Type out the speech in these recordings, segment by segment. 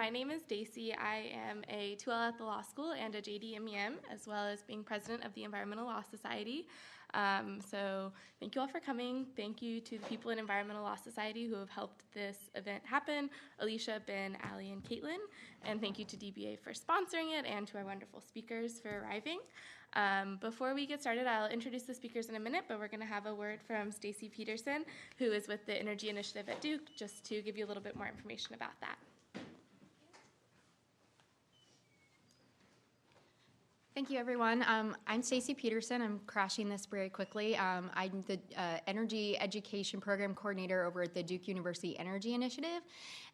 my name is Daisy. I am a 2L at the law school and a JD MEM, as well as being president of the Environmental Law Society. So thank you all for coming. Thank you to the people in Environmental Law Society who have helped this event happen, Alicia, Ben, Allie, and Caitlin. And thank you to DBA for sponsoring it and to our wonderful speakers for arriving. Before we get started, I'll introduce the speakers in a minute, but we're going to have a word from Stacey Peterson, who is with the Energy Initiative at Duke, just to give you a little bit more information about that. Thank you, everyone. I'm Stacey Peterson. I'm crashing this very quickly. I'm the Energy Education Program Coordinator over at the Duke University Energy Initiative.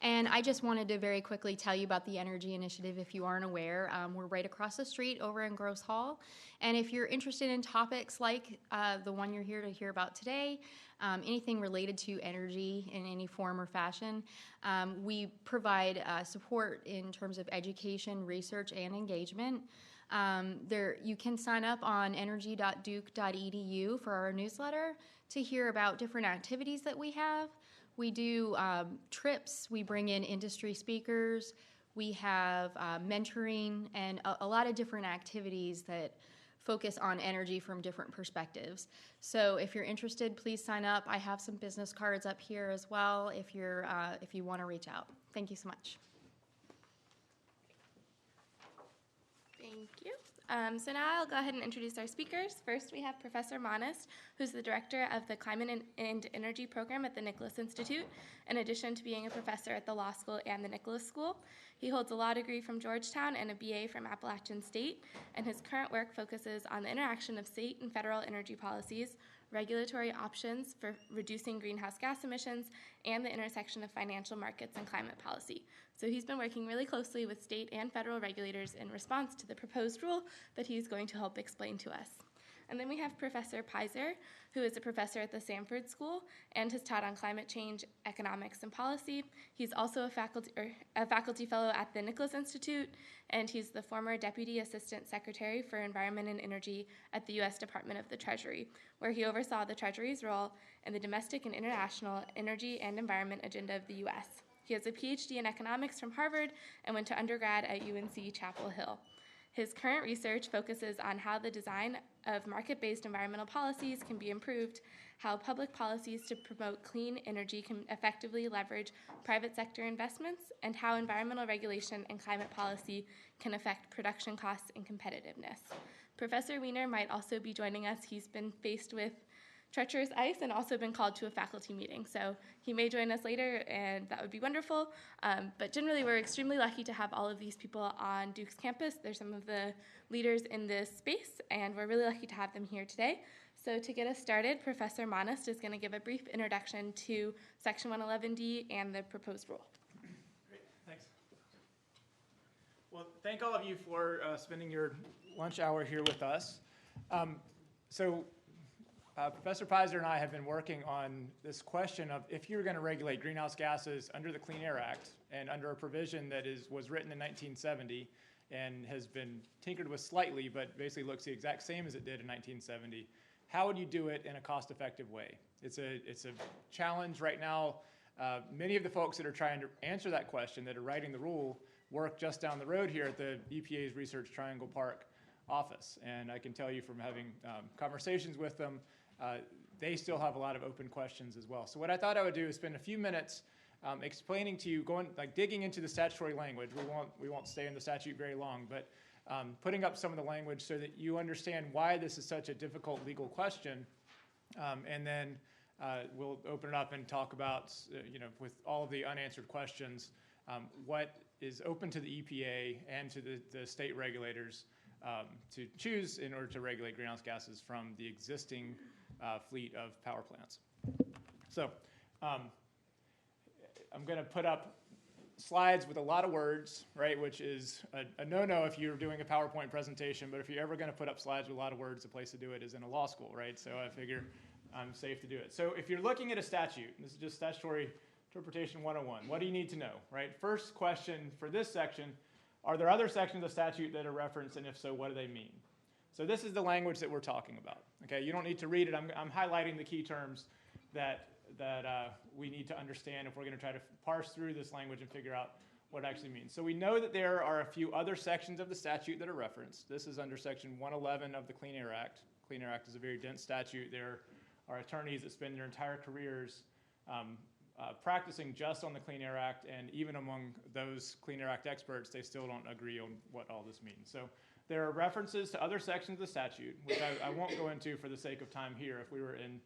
And I just wanted to very quickly tell you about the Energy Initiative if you aren't aware. We're right across the street over in Gross Hall. And if you're interested in topics like the one you're here to hear about today, anything related to energy in any form or fashion, we provide support in terms of education, research, and engagement. You can sign up on energy.duke.edu for our newsletter to hear about different activities that we have. We do trips, we bring in industry speakers, we have mentoring, and a lot of different activities that focus on energy from different perspectives. So if you're interested, please sign up. I have some business cards up here as well if you want to reach out. Thank you so much. Thank you. So now I'll go ahead and introduce our speakers. First, we have Professor Monist, who's the director of the Climate and Energy Program at the Nicholas Institute, in addition to being a professor at the law school and the Nicholas School. He holds a law degree from Georgetown and a BA from Appalachian State, and his current work focuses on the interaction of state and federal energy policies, regulatory options for reducing greenhouse gas emissions, and the intersection of financial markets and climate policy. So he's been working really closely with state and federal regulators in response to the proposed rule that he's going to help explain to us. And then we have Professor Pizer, who is a professor at the Sanford School and has taught on climate change, economics, and policy. He's also a faculty fellow at the Nicholas Institute, and he's the former Deputy Assistant Secretary for Environment and Energy at the U.S. Department of the Treasury, where he oversaw the Treasury's role in the domestic and international energy and environment agenda of the U.S. He has a PhD in economics from Harvard and went to undergrad at UNC Chapel Hill. His current research focuses on how the design of market-based environmental policies can be improved, how public policies to promote clean energy can effectively leverage private sector investments, and how environmental regulation and climate policy can affect production costs and competitiveness. Professor Weiner might also be joining us. He's been faced with treacherous ice and also been called to a faculty meeting. So he may join us later, and that would be wonderful. But generally, we're extremely lucky to have all of these people on Duke's campus. They're some of the leaders in this space, and we're really lucky to have them here today. So to get us started, Professor Monist is going to give a brief introduction to Section 111D and the proposed rule. Great, thanks. Well, thank all of you for spending your lunch hour here with us. Professor Pizer and I have been working on this question of if you're going to regulate greenhouse gases under the Clean Air Act and under a provision that was written in 1970 and has been tinkered with slightly, but basically looks the exact same as it did in 1970, how would you do it in a cost-effective way? It's a challenge right now. Many of the folks that are trying to answer that question, that are writing the rule, work just down the road here at the EPA's Research Triangle Park office. And I can tell you from having conversations with them, they still have a lot of open questions as well. So what I thought I would do is spend a few minutes explaining to you, digging into the statutory language. We won't stay in the statute very long, but putting up some of the language so that you understand why this is such a difficult legal question, and then we'll open it up and talk about, with all of the unanswered questions, what is open to the EPA and to the state regulators to choose in order to regulate greenhouse gases from the existing fleet of power plants. So I'm going to put up slides with a lot of words, right, which is a no-no if you're doing a PowerPoint presentation, but if you're ever going to put up slides with a lot of words, the place to do it is in a law school, right? So I figure I'm safe to do it. So if you're looking at a statute, this is just Statutory Interpretation 101, what do you need to know, right? First question for this section, are there other sections of the statute that are referenced, and if so, what do they mean? So this is the language that we're talking about. Okay, you don't need to read it. I'm highlighting the key terms that we need to understand if we're going to try to parse through this language and figure out what it actually means. So we know that there are a few other sections of the statute that are referenced. This is under Section 111 of the Clean Air Act. Clean Air Act is a very dense statute. There are attorneys that spend their entire careers practicing just on the Clean Air Act, and even among those Clean Air Act experts, they still don't agree on what all this means. So there are references to other sections of the statute, which I won't go into for the sake of time here. If we were in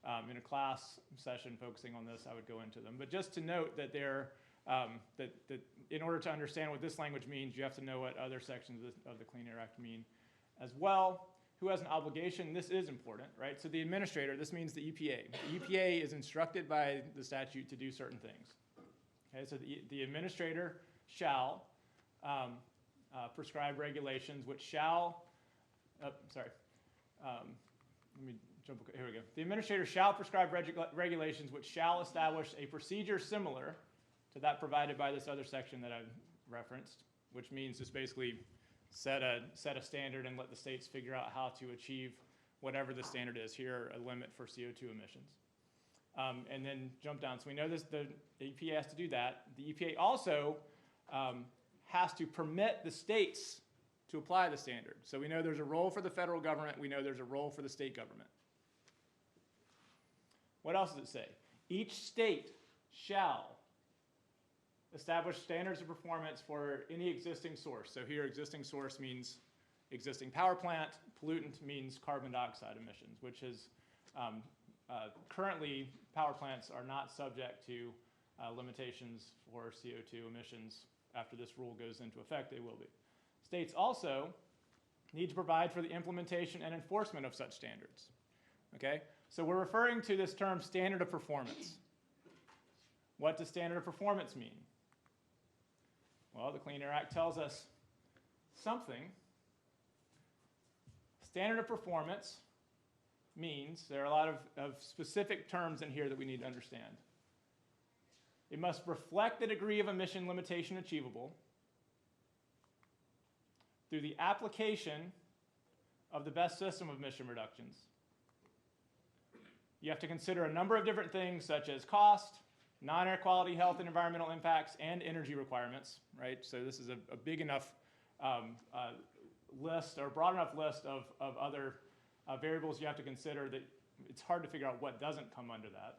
a class session focusing on this, I would go into them. But just to note that that in order to understand what this language means, you have to know what other sections of the Clean Air Act mean as well. Who has an obligation? This is important, right? So the administrator, this means the EPA. The EPA is instructed by the statute to do certain things. Okay, so the administrator shall prescribe regulations which shall, let me jump, here we go. The administrator shall prescribe regulations which shall establish a procedure similar to that provided by this other section that I've referenced, which means just basically set a standard and let the states figure out how to achieve whatever the standard is. Here, a limit for CO2 emissions. And then jump down. So we know the EPA has to do that. The EPA also has to permit the states to apply the standard. So we know there's a role for the federal government. We know there's a role for the state government. What else does it say? Each state shall establish standards of performance for any existing source. So here, existing source means existing power plant. Pollutant means carbon dioxide emissions, which is currently power plants are not subject to limitations for CO2 emissions. After this rule goes into effect, they will be. States also need to provide for the implementation and enforcement of such standards. Okay? So we're referring to this term standard of performance. What does standard of performance mean? Well, the Clean Air Act tells us something. Standard of performance means, there are a lot of specific terms in here that we need to understand. It must reflect the degree of emission limitation achievable through the application of the best system of emission reductions. You have to consider a number of different things such as cost, non-air quality, health and environmental impacts, and energy requirements, right? So this is a big enough list, or broad enough list of other variables you have to consider that it's hard to figure out what doesn't come under that.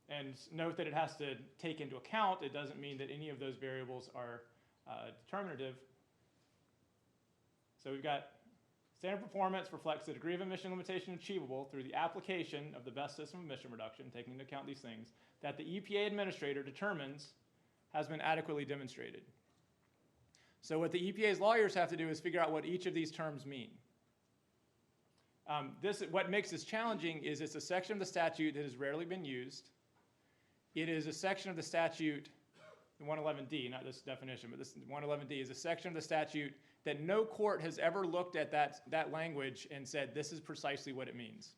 And note that it has to take into account, it doesn't mean that any of those variables are determinative. So we've got standard performance reflects the degree of emission limitation achievable through the application of the best system of emission reduction, taking into account these things, that the EPA administrator determines has been adequately demonstrated. So what the EPA's lawyers have to do is figure out what each of these terms mean. What makes this challenging is it's a section of the statute that has rarely been used. It is a section of the statute, the 111D, not this definition, but this 111D is a section of the statute that no court has ever looked at that language and said, this is precisely what it means.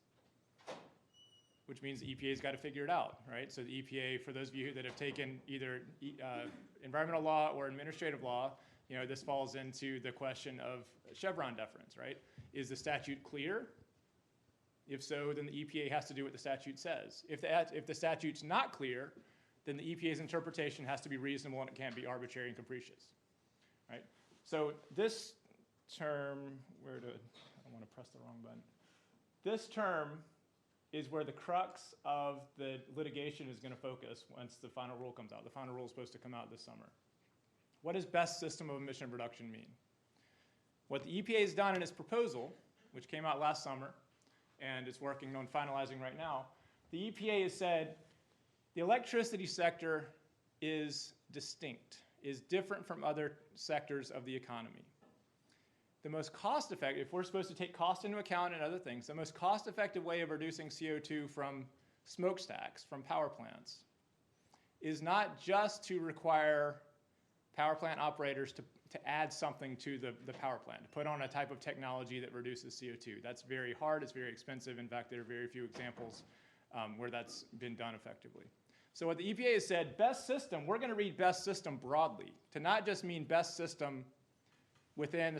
Which means the EPA's got to figure it out, right? So the EPA, for those of you that have taken either environmental law or administrative law, you know, this falls into the question of Chevron deference, right? Is the statute clear? If so, then the EPA has to do what the statute says. If the statute's not clear, then the EPA's interpretation has to be reasonable and it can't be arbitrary and capricious, right? So this term, I don't want to press the wrong button. This term is where the crux of the litigation is going to focus once the final rule comes out. The final rule is supposed to come out this summer. What does best system of emission reduction mean? What the EPA has done in its proposal, which came out last summer, and it's working on finalizing right now, the EPA has said the electricity sector is distinct, is different from other sectors of the economy. The most cost-effective, if we're supposed to take cost into account and other things, the most cost-effective way of reducing CO2 from smokestacks, from power plants, is not just to require power plant operators to add something to the power plant, to put on a type of technology that reduces CO2. That's very hard, it's very expensive. In fact, there are very few examples where that's been done effectively. So what the EPA has said, best system, we're going to read best system broadly, to not just mean best system within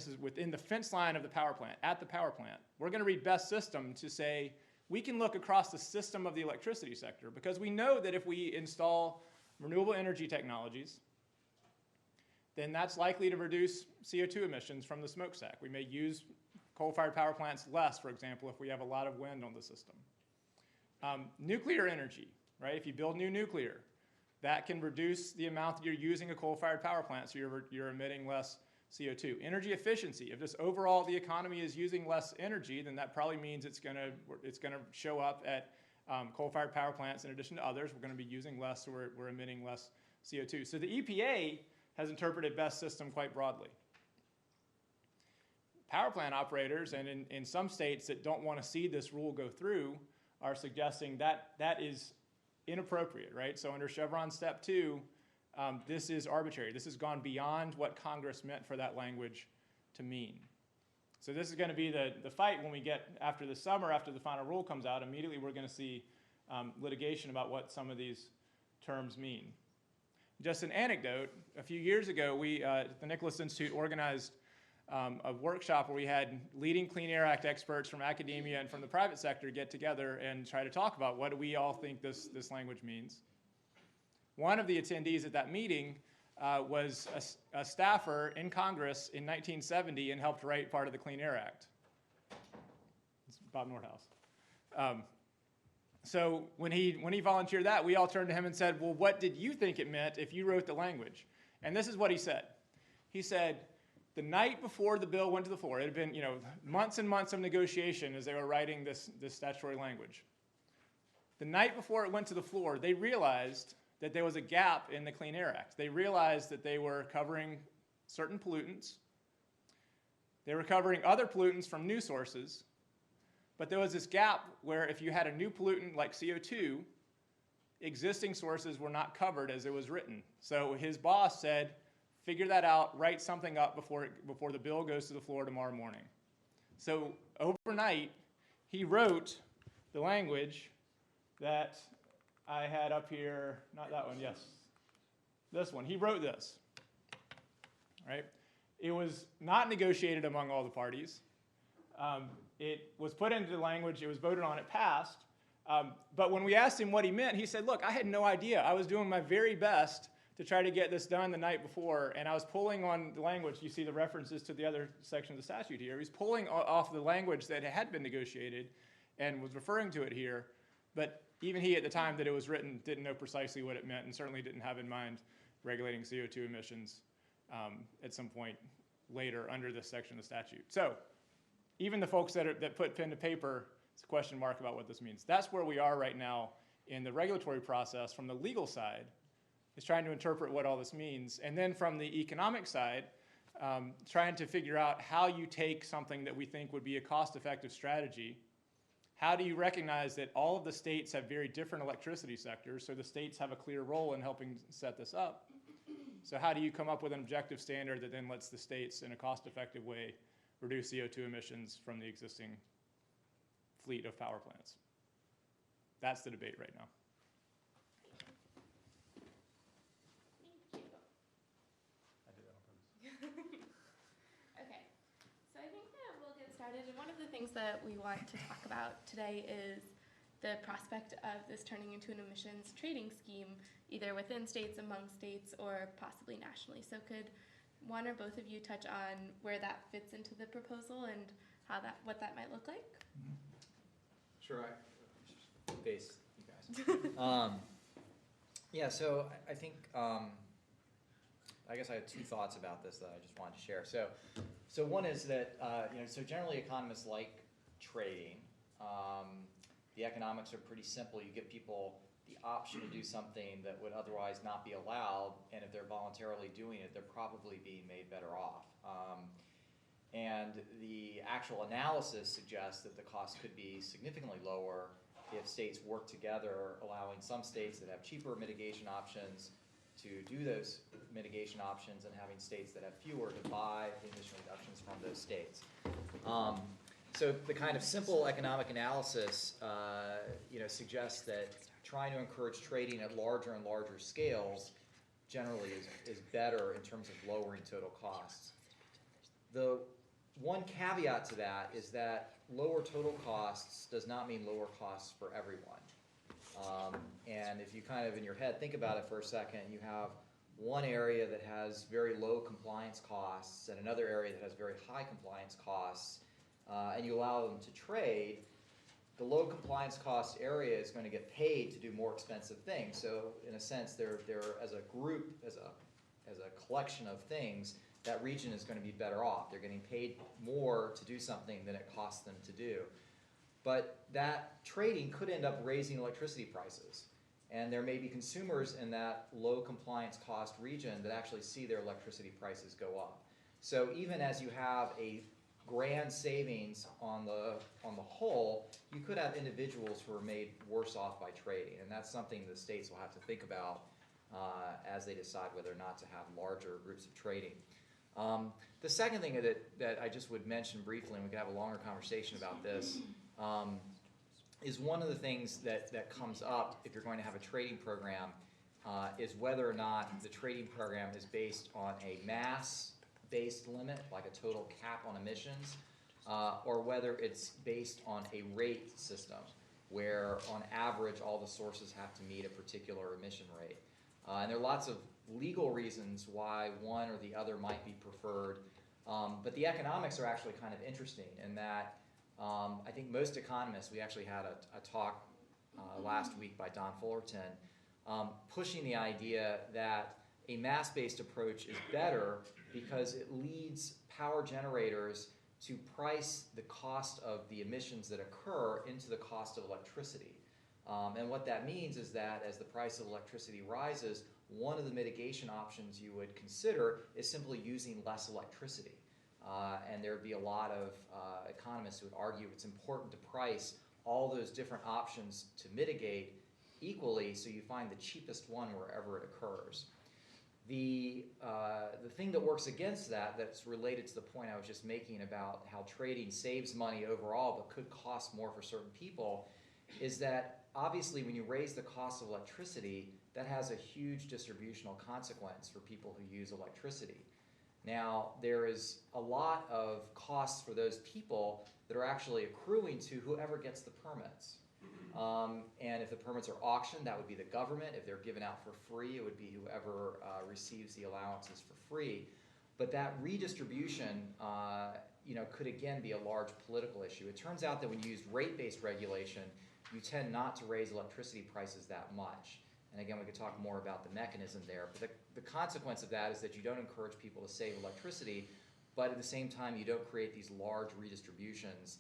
the fence line of the power plant, at the power plant. We're going to read best system to say, we can look across the system of the electricity sector, because we know that if we install renewable energy technologies, then that's likely to reduce CO2 emissions from the smokestack. We may use coal-fired power plants less, for example, if we have a lot of wind on the system. Nuclear energy, right? If you build new nuclear, that can reduce the amount that you're using a coal-fired power plant, so you're emitting less CO2. Energy efficiency, if just overall the economy is using less energy, then that probably means it's gonna show up at coal-fired power plants in addition to others. We're gonna be using less, so we're emitting less CO2. So the EPA has interpreted best system quite broadly. Power plant operators, and in some states that don't want to see this rule go through, are suggesting that that is inappropriate, right? So under Chevron Step 2, this is arbitrary. This has gone beyond what Congress meant for that language to mean. So this is going to be the fight when we get, after the summer, after the final rule comes out, immediately we're going to see litigation about what some of these terms mean. Just an anecdote, a few years ago, we at the Nicholas Institute organized a workshop where we had leading Clean Air Act experts from academia and from the private sector get together and try to talk about what do we all think this language means. One of the attendees at that meeting was a staffer in Congress in 1970 and helped write part of the Clean Air Act. It's Bob Nordhaus. So when he volunteered that, we all turned to him and said, well, what did you think it meant if you wrote the language? And this is what he said. He said, the night before the bill went to the floor, it had been months and months of negotiation as they were writing this statutory language. The night before it went to the floor, they realized that there was a gap in the Clean Air Act. They realized that they were covering certain pollutants. They were covering other pollutants from new sources. But there was this gap where if you had a new pollutant like CO2, existing sources were not covered as it was written. So his boss said, figure that out, write something up before the bill goes to the floor tomorrow morning. So overnight, he wrote the language that I had up here, not that one, yes, this one. He wrote this, right? It was not negotiated among all the parties. It was put into the language, it was voted on, it passed. But when we asked him what he meant, he said, look, I had no idea. I was doing my very best to try to get this done the night before, and I was pulling on the language. You see the references to the other section of the statute here. He's pulling off the language that had been negotiated and was referring to it here, but even he at the time that it was written didn't know precisely what it meant and certainly didn't have in mind regulating CO2 emissions at some point later under this section of the statute. So even the folks that put pen to paper, it's a question mark about what this means. That's where we are right now in the regulatory process from the legal side, is trying to interpret what all this means. And then from the economic side, trying to figure out how you take something that we think would be a cost-effective strategy. How do you recognize that all of the states have very different electricity sectors, so the states have a clear role in helping set this up? So how do you come up with an objective standard that then lets the states, in a cost-effective way, reduce CO2 emissions from the existing fleet of power plants? That's the debate right now. Okay, so I think that we'll get started. And one of the things that we want to talk about today is the prospect of this turning into an emissions trading scheme, either within states, among states, or possibly nationally. So could one or both of you touch on where that fits into the proposal and what that might look like? Sure, I face you guys. Yeah, so I think, I guess I have two thoughts about this that I just wanted to share. So one is that, so generally economists like trading. The economics are pretty simple. You give people the option to do something that would otherwise not be allowed, and if they're voluntarily doing it, they're probably being made better off. And the actual analysis suggests that the cost could be significantly lower if states work together, allowing some states that have cheaper mitigation options to do those mitigation options and having states that have fewer to buy the emission reductions from those states. So the kind of simple economic analysis suggests that trying to encourage trading at larger and larger scales generally is better in terms of lowering total costs. The one caveat to that is that lower total costs does not mean lower costs for everyone. And if you kind of in your head think about it for a second, you have one area that has very low compliance costs and another area that has very high compliance costs, and you allow them to trade, the low compliance cost area is going to get paid to do more expensive things. So in a sense, they're as a group, as a collection of things, that region is going to be better off. They're getting paid more to do something than it costs them to do. But that trading could end up raising electricity prices. And there may be consumers in that low compliance cost region that actually see their electricity prices go up. So even as you have a grand savings on the whole, you could have individuals who are made worse off by trading. And that's something the states will have to think about as they decide whether or not to have larger groups of trading. The second thing that I just would mention briefly, and we could have a longer conversation about this, is one of the things that comes up if you're going to have a trading program is whether or not the trading program is based on a mass-based limit, like a total cap on emissions, or whether it's based on a rate system, where on average all the sources have to meet a particular emission rate. And there are lots of legal reasons why one or the other might be preferred, but the economics are actually kind of interesting in that I think most economists, we actually had a talk last week by Don Fullerton, pushing the idea that a mass-based approach is better because it leads power generators to price the cost of the emissions that occur into the cost of electricity. And what that means is that as the price of electricity rises, one of the mitigation options you would consider is simply using less electricity. And there would be a lot of economists who would argue it's important to price all those different options to mitigate equally so you find the cheapest one wherever it occurs. The thing that works against that, that's related to the point I was just making about how trading saves money overall but could cost more for certain people, is that obviously when you raise the cost of electricity, that has a huge distributional consequence for people who use electricity. Now, there is a lot of costs for those people that are actually accruing to whoever gets the permits. And if the permits are auctioned, that would be the government. If they're given out for free, it would be whoever receives the allowances for free. But that redistribution could again be a large political issue. It turns out that when you use rate-based regulation, you tend not to raise electricity prices that much. And again, we could talk more about the mechanism there. But the consequence of that is that you don't encourage people to save electricity, but at the same time, you don't create these large redistributions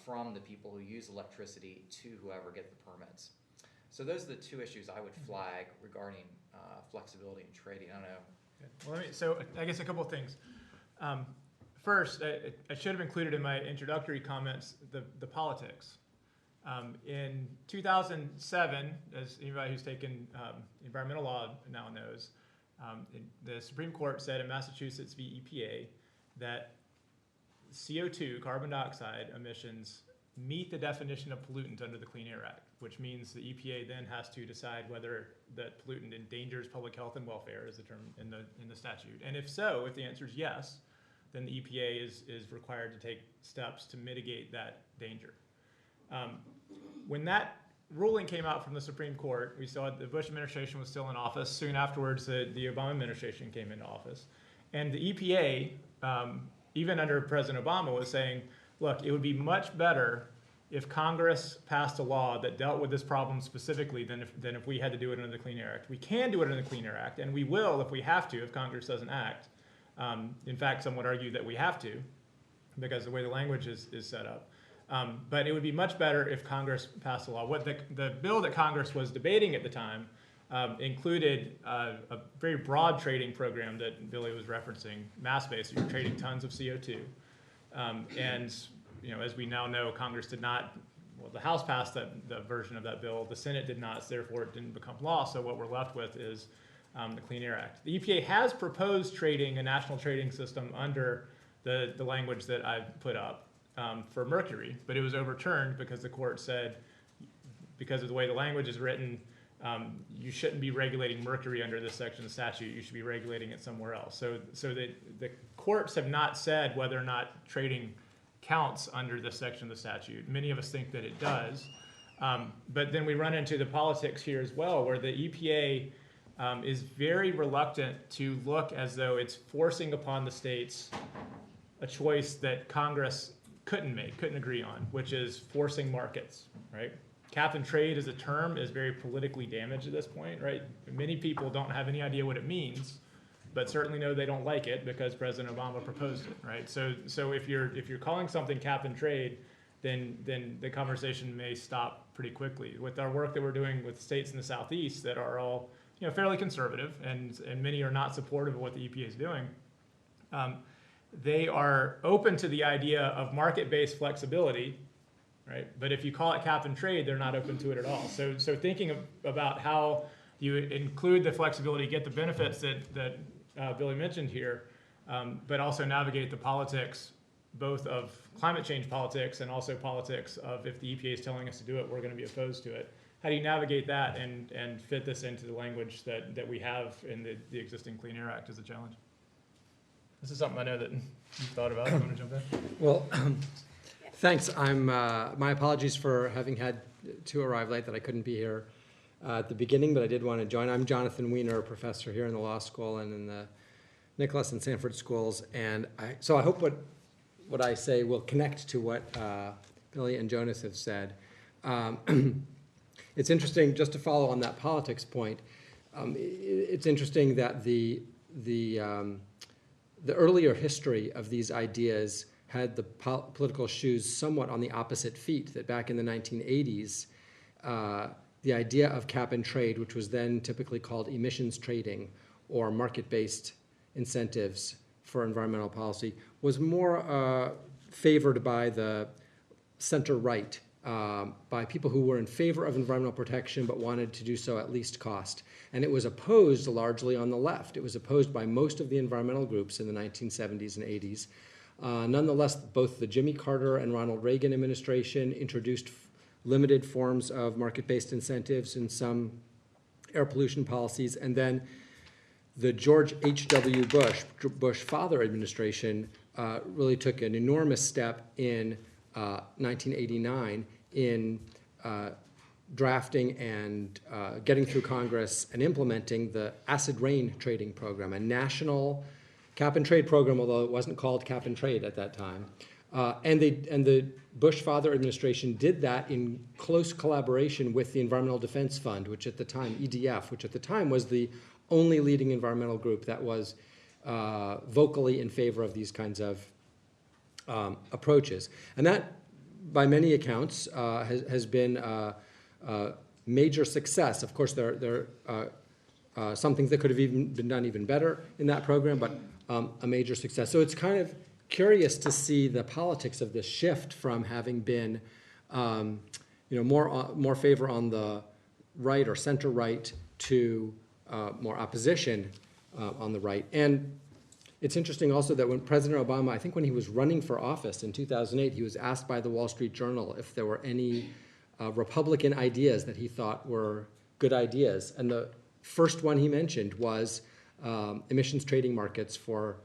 from the people who use electricity to whoever get the permits. So those are the two issues I would flag regarding flexibility in trading. I don't know. Well, so I guess a couple of things. First, I should have included in my introductory comments the politics. In 2007, as anybody who's taken environmental law now knows, the Supreme Court said in Massachusetts v. EPA that CO2, carbon dioxide emissions, meet the definition of pollutant under the Clean Air Act, which means the EPA then has to decide whether that pollutant endangers public health and welfare, is the term in the statute. And if so, if the answer is yes, then the EPA is required to take steps to mitigate that danger. When that ruling came out from the Supreme Court, we saw the Bush administration was still in office. Soon afterwards, the Obama administration came into office. And the EPA, even under President Obama, was saying, look, it would be much better if Congress passed a law that dealt with this problem specifically than if we had to do it under the Clean Air Act. We can do it under the Clean Air Act, and we will if we have to, if Congress doesn't act. In fact, some would argue that we have to, because the way the language is set up. But it would be much better if Congress passed a law. What the bill that Congress was debating at the time included a very broad trading program that Billy was referencing, mass-based. You're trading tons of CO2. And as we now know, Congress did not, well, the House passed the version of that bill. The Senate did not, so therefore it didn't become law. So what we're left with is the Clean Air Act. The EPA has proposed trading a national trading system under the language that I've put up. For mercury, but it was overturned because the court said, because of the way the language is written, you shouldn't be regulating mercury under this section of the statute. You should be regulating it somewhere else. So the courts have not said whether or not trading counts under this section of the statute. Many of us think that it does, but then we run into the politics here as well, where the EPA is very reluctant to look as though it's forcing upon the states a choice that Congress couldn't agree on, which is forcing markets, right? Cap and trade as a term is very politically damaged at this point, right? Many people don't have any idea what it means, but certainly know they don't like it because President Obama proposed it, right? So if you're calling something cap and trade, then the conversation may stop pretty quickly. With our work that we're doing with states in the Southeast that are all fairly conservative, and many are not supportive of what the EPA is doing, they are open to the idea of market-based flexibility, right? But if you call it cap and trade, they're not open to it at all. So thinking about how you include the flexibility, get the benefits that Billy mentioned here, but also navigate the politics, both of climate change politics and also politics of if the EPA is telling us to do it, we're going to be opposed to it. How do you navigate that and fit this into the language that we have in the existing Clean Air Act is a challenge? This is something I know that you thought about. You want to jump in? Well, thanks. My apologies for having had to arrive late, that I couldn't be here at the beginning, but I did want to join. I'm Jonathan Weiner, a professor here in the law school and in the Nicholas and Sanford schools, and so I hope what I say will connect to what Billy and Jonas have said. It's interesting, just to follow on that politics point, it's interesting that the earlier history of these ideas had the political shoes somewhat on the opposite feet, that back in the 1980s, the idea of cap and trade, which was then typically called emissions trading or market-based incentives for environmental policy, was more favored by the center-right, by people who were in favor of environmental protection but wanted to do so at least cost. And it was opposed largely on the left. It was opposed by most of the environmental groups in the 1970s and 80s. Nonetheless, both the Jimmy Carter and Ronald Reagan administration introduced limited forms of market-based incentives in some air pollution policies, and then the George H.W. Bush father administration really took an enormous step in 1989 in drafting and getting through Congress and implementing the acid rain trading program, a national cap and trade program, although it wasn't called cap and trade at that time. And the Bush father administration did that in close collaboration with the Environmental Defense Fund, which at the time, EDF, which at the time was the only leading environmental group that was vocally in favor of these kinds of approaches. And that, by many accounts, has been a major success. Of course, there are some things that could have even been done even better in that program, but a major success. So it's kind of curious to see the politics of this shift from having been more favor on the right or center right to more opposition on the right. And it's interesting also that when President Obama, I think when he was running for office in 2008, he was asked by the Wall Street Journal if there were any Republican ideas that he thought were good ideas. And the first one he mentioned was emissions trading markets for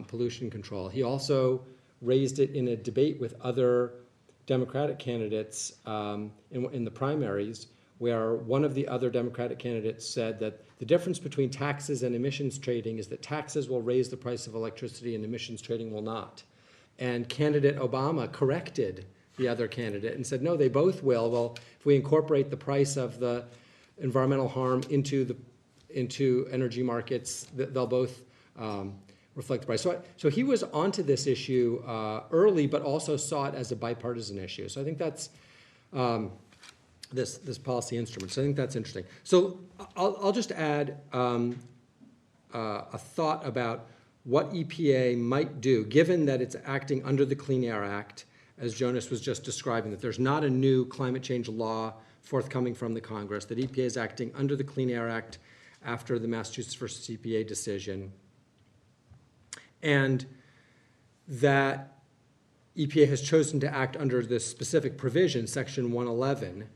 pollution control. He also raised it in a debate with other Democratic candidates in the primaries, where one of the other Democratic candidates said that the difference between taxes and emissions trading is that taxes will raise the price of electricity and emissions trading will not. And candidate Obama corrected the other candidate and said, no, they both will. Well, if we incorporate the price of the environmental harm into energy markets, they'll both reflect the price. So he was onto this issue early, but also saw it as a bipartisan issue. So I think that's this policy instrument. So I think that's interesting. So I'll just add a thought about what EPA might do, given that it's acting under the Clean Air Act, as Jonas was just describing, that there's not a new climate change law forthcoming from the Congress, that EPA is acting under the Clean Air Act after the Massachusetts versus EPA decision, and that EPA has chosen to act under this specific provision, Section 111,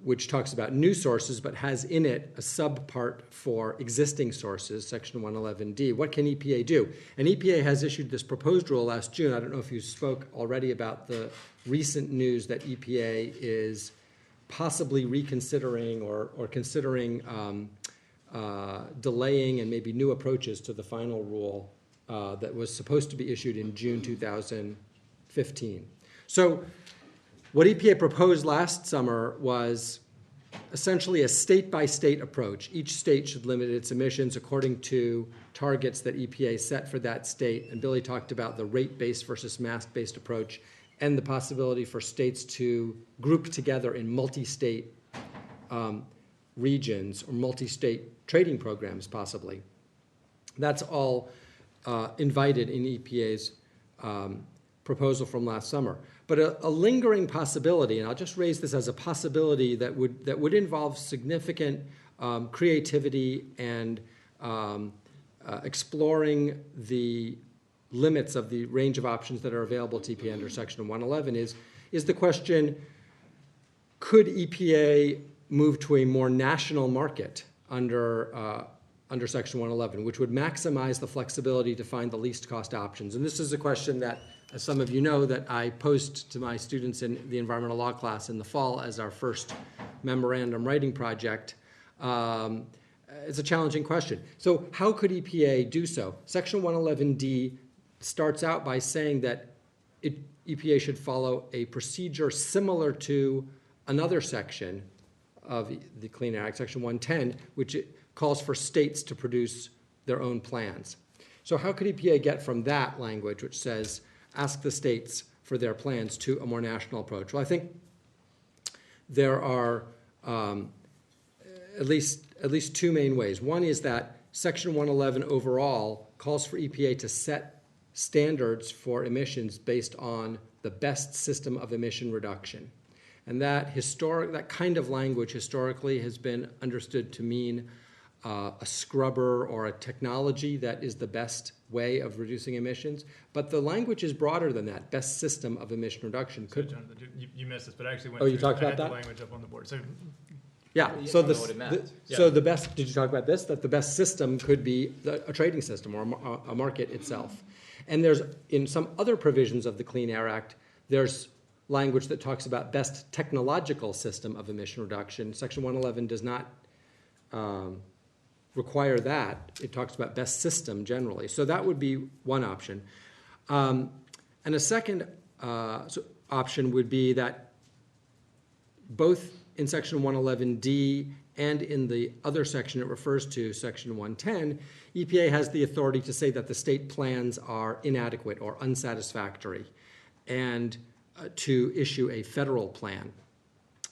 which talks about new sources but has in it a subpart for existing sources, Section 111D. What can EPA do? And EPA has issued this proposed rule last June. I don't know if you spoke already about the recent news that EPA is possibly reconsidering or considering delaying and maybe new approaches to the final rule that was supposed to be issued in June 2015. So what EPA proposed last summer was essentially a state-by-state approach. Each state should limit its emissions according to targets that EPA set for that state. And Billy talked about the rate-based versus mass-based approach and the possibility for states to group together in multi-state regions or multi-state trading programs, possibly. That's all invited in EPA's proposal from last summer. But a lingering possibility, and I'll just raise this as a possibility that would involve significant creativity and exploring the limits of the range of options that are available to EPA under Section 111 is the question, could EPA move to a more national market under Section 111, which would maximize the flexibility to find the least cost options? And this is a question that, as some of you know, that I posed to my students in the environmental law class in the fall as our first memorandum writing project. It's a challenging question. So how could EPA do so? Section 111D starts out by saying that EPA should follow a procedure similar to another section of the Clean Air Act, Section 110, which calls for states to produce their own plans. So how could EPA get from that language, which says, ask the states for their plans, to a more national approach? Well, I think there are at least two main ways. One is that Section 111 overall calls for EPA to set standards for emissions based on the best system of emission reduction. And that kind of language historically has been understood to mean a scrubber or a technology that is the best way of reducing emissions. But the language is broader than that. Best system of emission reduction. So, Jonathan, you missed this, but I actually went you talked about the that? language up on the board. So, yeah. You So don't know what it meant. So the best. Did you talk about this? That the best system could be a trading system or a market itself. And there's, in some other provisions of the Clean Air Act, there's language that talks about best technological system of emission reduction. Section 111 does not require that. It talks about best system generally. So that would be one option. And a second option would be that both in Section 111D and in the other section it refers to, Section 110, EPA has the authority to say that the state plans are inadequate or unsatisfactory and to issue a federal plan.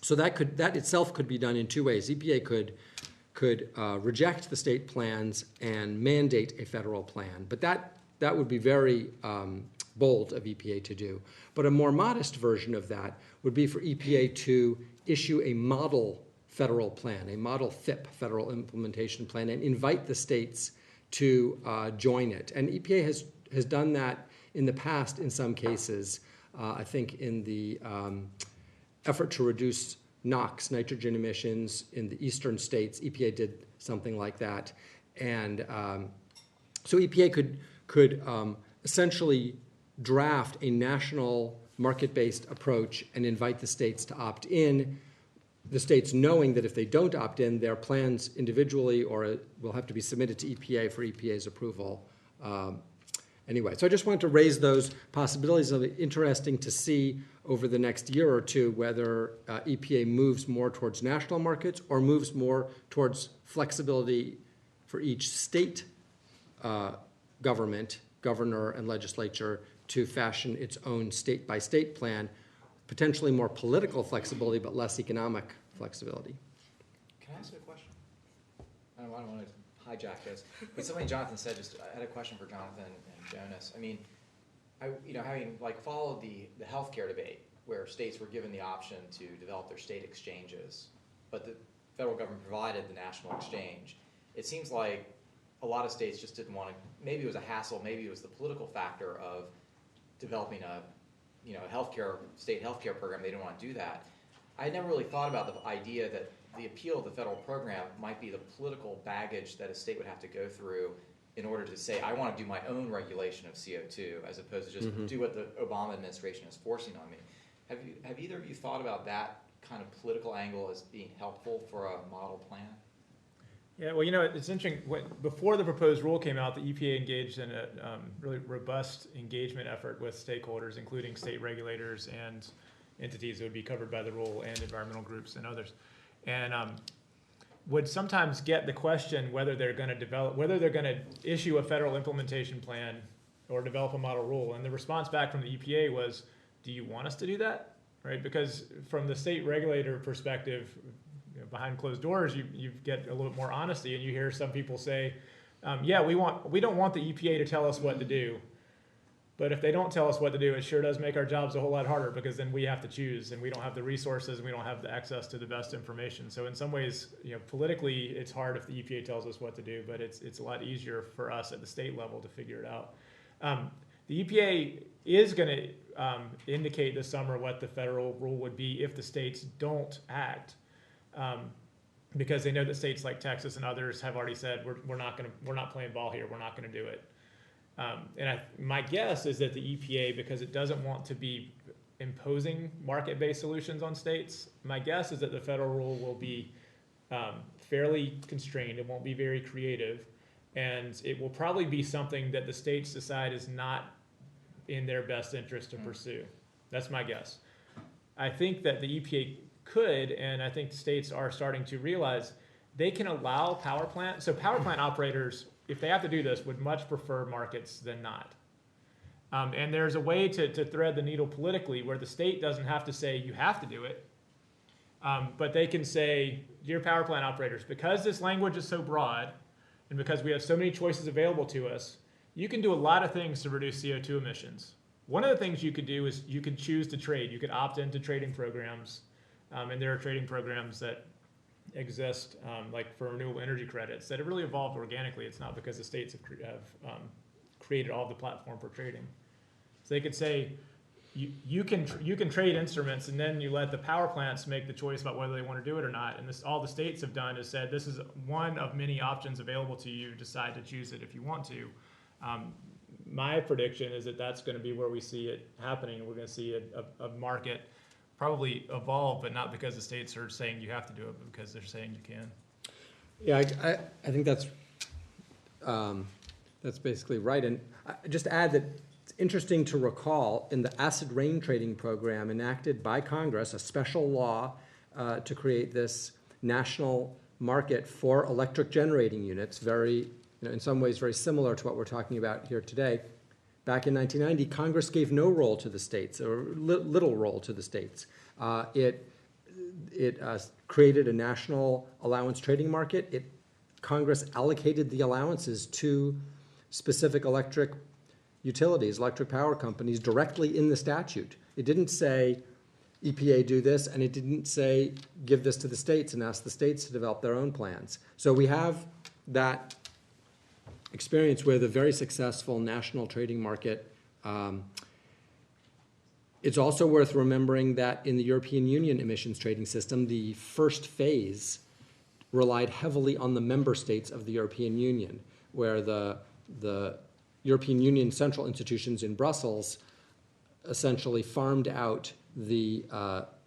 So that itself could be done in two ways. EPA could reject the state plans and mandate a federal plan, but that would be very bold of EPA to do. But a more modest version of that would be for EPA to issue a model federal plan, a model FIP, Federal Implementation Plan, and invite the states to join it. And EPA has done that in the past in some cases. I think in the effort to reduce NOx, nitrogen emissions, in the eastern states, EPA did something like that. And so EPA could essentially draft a national market-based approach and invite the states to opt in, the states knowing that if they don't opt in, their plans individually or will have to be submitted to EPA for EPA's approval. Anyway, so I just wanted to raise those possibilities. It'll be interesting to see over the next year or two whether EPA moves more towards national markets or moves more towards flexibility for each state government, governor, and legislature to fashion its own state-by-state plan, potentially more political flexibility but less economic flexibility. Can I ask you a question? I don't want to hijack this, but something Jonathan said, I had a question for Jonathan and Jonas. I mean, having followed the healthcare debate where states were given the option to develop their state exchanges, but the federal government provided the national exchange, it seems like a lot of states just didn't want to, maybe it was a hassle, maybe it was the political factor of developing a state healthcare program. They didn't want to do that. I had never really thought about the idea that the appeal of the federal program might be the political baggage that a state would have to go through in order to say, I want to do my own regulation of CO2, as opposed to just do what the Obama administration is forcing on me. Have either of you thought about that kind of political angle as being helpful for a model plan? Yeah, well, it's interesting. Before the proposed rule came out, the EPA engaged in a really robust engagement effort with stakeholders, including state regulators and entities that would be covered by the rule, and environmental groups and others, and would sometimes get the question whether they're going to issue a federal implementation plan or develop a model rule. And the response back from the EPA was, "Do you want us to do that?" Right? Because from the state regulator perspective, behind closed doors, you get a little bit more honesty, and you hear some people say, yeah, we don't want the EPA to tell us what to do, but if they don't tell us what to do, it sure does make our jobs a whole lot harder, because then we have to choose, and we don't have the resources, and we don't have the access to the best information. So in some ways, politically, it's hard if the EPA tells us what to do, but it's a lot easier for us at the state level to figure it out. The EPA is going to indicate this summer what the federal rule would be if the states don't act. Because they know that states like Texas and others have already said we're not playing ball here. We're not going to do it. My guess is that the EPA, because it doesn't want to be imposing market-based solutions on states, my guess is that the federal rule will be fairly constrained. It won't be very creative, and it will probably be something that the states decide is not in their best interest to pursue. That's my guess. I think that the EPA could, and I think states are starting to realize, they can allow power plant operators, if they have to do this, would much prefer markets than not. And there's a way to thread the needle politically where the state doesn't have to say you have to do it, but they can say, dear power plant operators, because this language is so broad and because we have so many choices available to us, you can do a lot of things to reduce CO2 emissions. One of the things you could do is you could choose to trade. You could opt into trading programs. And there are trading programs that exist, like for renewable energy credits, that have really evolved organically. It's not because the states have created all the platform for trading. So they could say, you can trade instruments, and then you let the power plants make the choice about whether they want to do it or not. And all the states have done is said, this is one of many options available to you. Decide to choose it if you want to. My prediction is that that's going to be where we see it happening. We're going to see a market probably evolve, but not because the states are saying you have to do it, but because they're saying you can. Yeah, I think that's basically right. And I just add that it's interesting to recall in the acid rain trading program enacted by Congress, a special law to create this national market for electric generating units, very, in some ways very similar to what we're talking about here today. Back in 1990, Congress gave no role to the states, or little role to the states. It created a national allowance trading market. Congress allocated the allowances to specific electric utilities, electric power companies, directly in the statute. It didn't say, EPA do this, and it didn't say, give this to the states and ask the states to develop their own plans. So we have that experience with a very successful national trading market. It's also worth remembering that in the European Union emissions trading system, the first phase relied heavily on the member states of the European Union, where the European Union central institutions in Brussels essentially farmed out the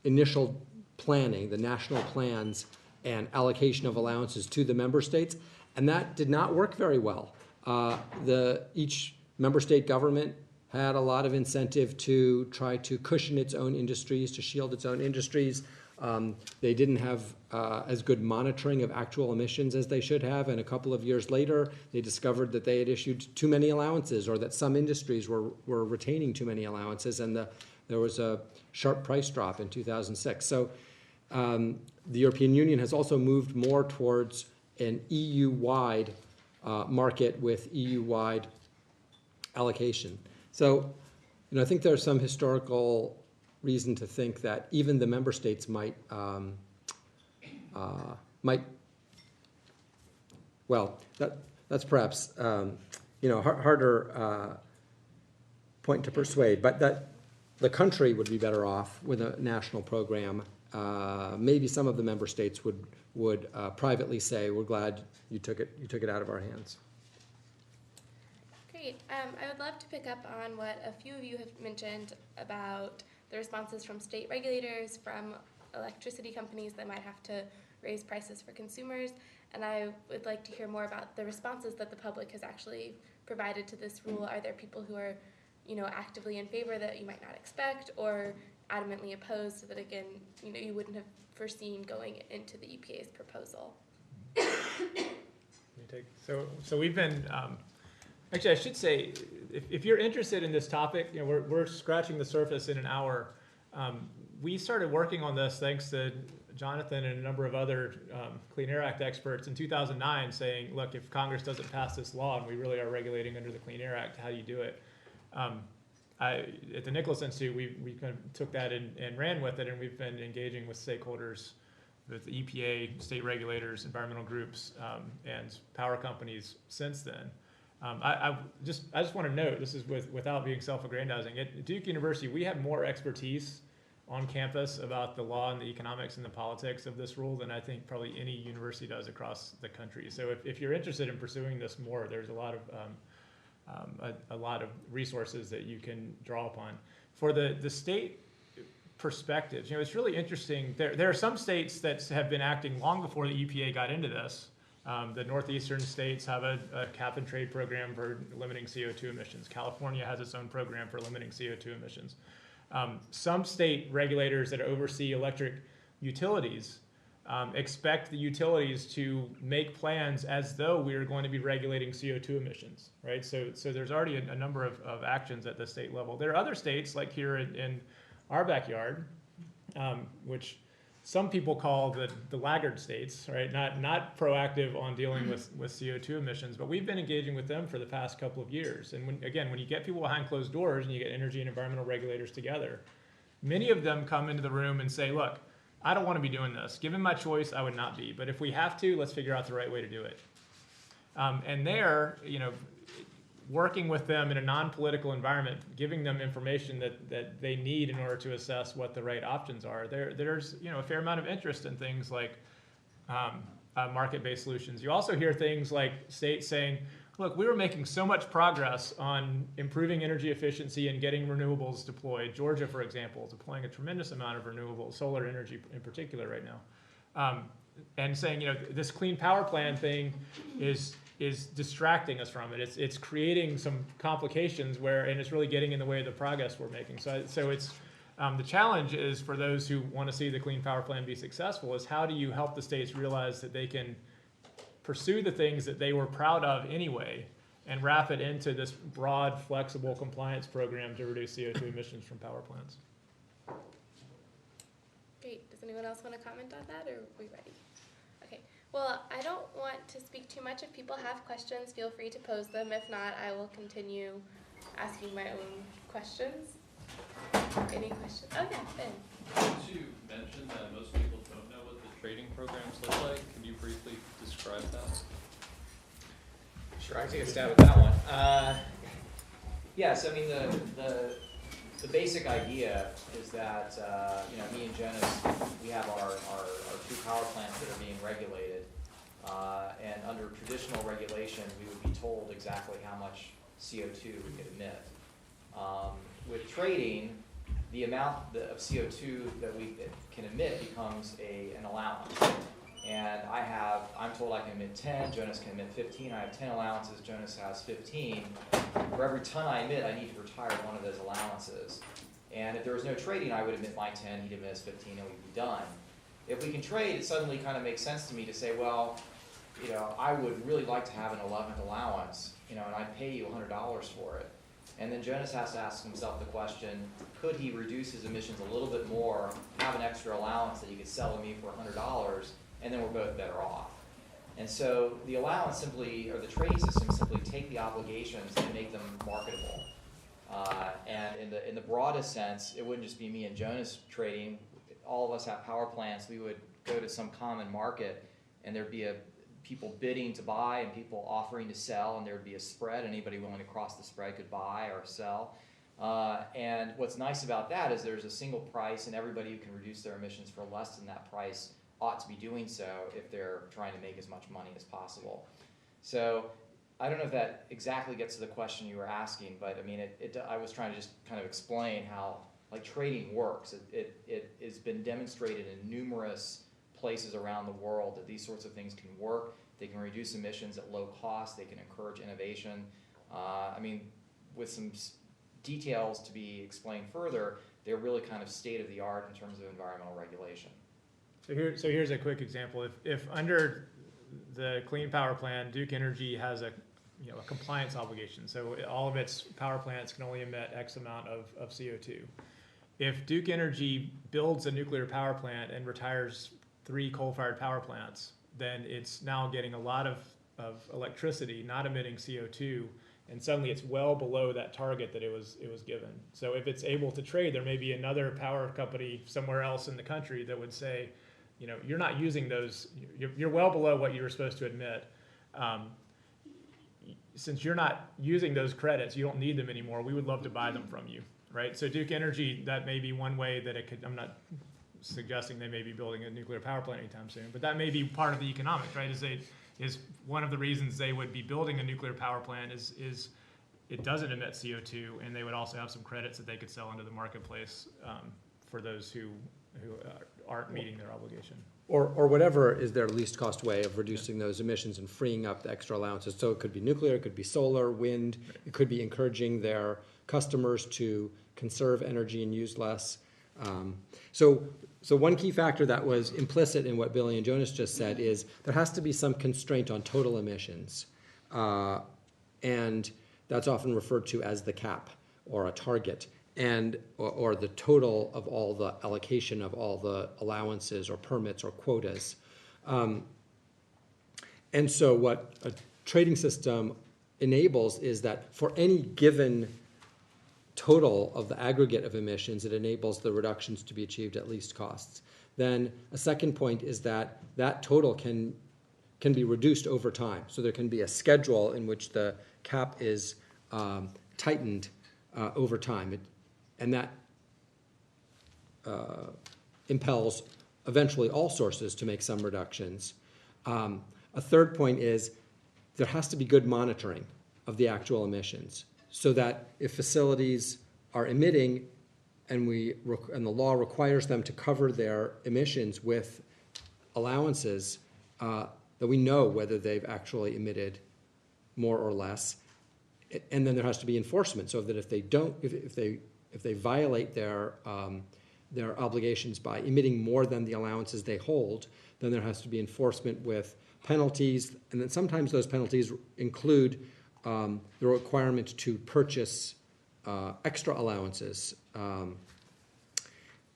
initial planning, the national plans, and allocation of allowances to the member states, and that did not work very well. Each member state government had a lot of incentive to try to cushion its own industries, to shield its own industries. They didn't have as good monitoring of actual emissions as they should have, and a couple of years later, they discovered that they had issued too many allowances, or that some industries were retaining too many allowances, and there was a sharp price drop in 2006. So the European Union has also moved more towards an EU-wide market with EU-wide allocation. So, I think there's some historical reason to think that even the member states might, that's perhaps, harder point to persuade, but that the country would be better off with a national program. Maybe some of the member states would privately say, we're glad you took it out of our hands. Great. I would love to pick up on what a few of you have mentioned about the responses from state regulators, from electricity companies that might have to raise prices for consumers. And I would like to hear more about the responses that the public has actually provided to this rule. Are there people who are, actively in favor that you might not expect, or adamantly opposed, so that again, you wouldn't have foreseen going into the EPA's proposal? So we've been, actually I should say, if you're interested in this topic, we're scratching the surface in an hour. We started working on this thanks to Jonathan and a number of other Clean Air Act experts in 2009 saying, look, if Congress doesn't pass this law and we really are regulating under the Clean Air Act, how do you do it? At the Nicholas Institute, we kind of took that and ran with it, and we've been engaging with stakeholders, with the EPA, state regulators, environmental groups, and power companies since then. I just want to note, this is without being self-aggrandizing, at Duke University, we have more expertise on campus about the law and the economics and the politics of this rule than I think probably any university does across the country. So if you're interested in pursuing this more, there's a lot of resources that you can draw upon. For the state perspectives, it's really interesting. There are some states that have been acting long before the EPA got into this. The northeastern states have a cap and trade program for limiting CO2 emissions. California has its own program for limiting CO2 emissions. Some state regulators that oversee electric utilities expect the utilities to make plans as though we are going to be regulating CO2 emissions, right? So there's already a number of actions at the state level. There are other states, like here in our backyard, which some people call the laggard states, right? Not proactive on dealing with CO2 emissions, but we've been engaging with them for the past couple of years. And when you get people behind closed doors and you get energy and environmental regulators together, many of them come into the room and say, look, I don't want to be doing this. Given my choice, I would not be. But if we have to, let's figure out the right way to do it. And there, working with them in a non-political environment, giving them information that they need in order to assess what the right options are. There's a fair amount of interest in things like market-based solutions. You also hear things like states saying, look, we were making so much progress on improving energy efficiency and getting renewables deployed. Georgia, for example, is deploying a tremendous amount of renewable solar energy in particular right now. And saying, this clean power plan thing is distracting us from it. It's creating some complications and it's really getting in the way of the progress we're making. So it's the challenge is for those who want to see the clean power plan be successful is how do you help the states realize that they can pursue the things that they were proud of anyway and wrap it into this broad, flexible compliance program to reduce CO2 emissions from power plants. Great. Does anyone else want to comment on that, or are we ready? Okay. Well, I don't want to speak too much. If people have questions, feel free to pose them. If not, I will continue asking my own questions. Any questions? Oh, yeah, Ben. Since you mentioned that most people don't know what the trading programs look like, can you briefly describe that? Sure, I can take a stab at that one. Yes, I mean, the basic idea is that, me and Jonas, we have our two power plants that are being regulated. And under traditional regulation, we would be told exactly how much CO2 we could emit. With trading, the amount of CO2 that we can emit becomes an allowance. And I'm told I can emit 10, Jonas can emit 15, I have 10 allowances, Jonas has 15. For every ton I emit, I need to retire one of those allowances. And if there was no trading, I would emit my 10, he'd emit his 15, and we'd be done. If we can trade, it suddenly kind of makes sense to me to say, well, I would really like to have an 11th allowance, and I'd pay you $100 for it. And then Jonas has to ask himself the question, could he reduce his emissions a little bit more, have an extra allowance that he could sell to me for $100, and then we're both better off. And so the allowance simply, or the trading system simply take the obligations and make them marketable. And in the broadest sense, it wouldn't just be me and Jonas trading. All of us have power plants. We would go to some common market, and there'd be people bidding to buy and people offering to sell, and there'd be a spread. Anybody willing to cross the spread could buy or sell. And what's nice about that is there's a single price, and everybody who can reduce their emissions for less than that price ought to be doing so if they're trying to make as much money as possible. So I don't know if that exactly gets to the question you were asking, but I mean, I was trying to just kind of explain how like trading works. It has been demonstrated in numerous places around the world that these sorts of things can work. They can reduce emissions at low cost. They can encourage innovation. I mean, with some details to be explained further, they're really kind of state of the art in terms of environmental regulation. So here's a quick example. If under the Clean Power Plan, Duke Energy has a compliance obligation. So all of its power plants can only emit X amount of CO2. If Duke Energy builds a nuclear power plant and retires 3 coal-fired power plants, then it's now getting a lot of electricity, not emitting CO2, and suddenly it's well below that target that it was given. So if it's able to trade, there may be another power company somewhere else in the country that would say, you're not using those, you're well below what you were supposed to emit. Since you're not using those credits, you don't need them anymore, we would love to buy them from you, right? So Duke Energy, that may be one way that it could, I'm not suggesting they may be building a nuclear power plant anytime soon, but that may be part of the economics, right? Is one of the reasons they would be building a nuclear power plant is it doesn't emit CO2, and they would also have some credits that they could sell into the marketplace for those who aren't meeting their obligation. Or whatever is their least cost way of reducing those emissions and freeing up the extra allowances. So it could be nuclear, it could be solar, wind, it could be encouraging their customers to conserve energy and use less. So one key factor that was implicit in what Billy and Jonas just said is there has to be some constraint on total emissions. And that's often referred to as the cap or a target. Or the total of all the allocation of all the allowances or permits or quotas. And so what a trading system enables is that for any given total of the aggregate of emissions, it enables the reductions to be achieved at least costs. Then a second point is that that total can be reduced over time. So there can be a schedule in which the cap is tightened over time. And that impels eventually all sources to make some reductions. A third point is there has to be good monitoring of the actual emissions so that if facilities are emitting and the law requires them to cover their emissions with allowances, that we know whether they've actually emitted more or less. And then there has to be enforcement so that if they violate their obligations by emitting more than the allowances they hold, then there has to be enforcement with penalties, and then sometimes those penalties include the requirement to purchase extra allowances.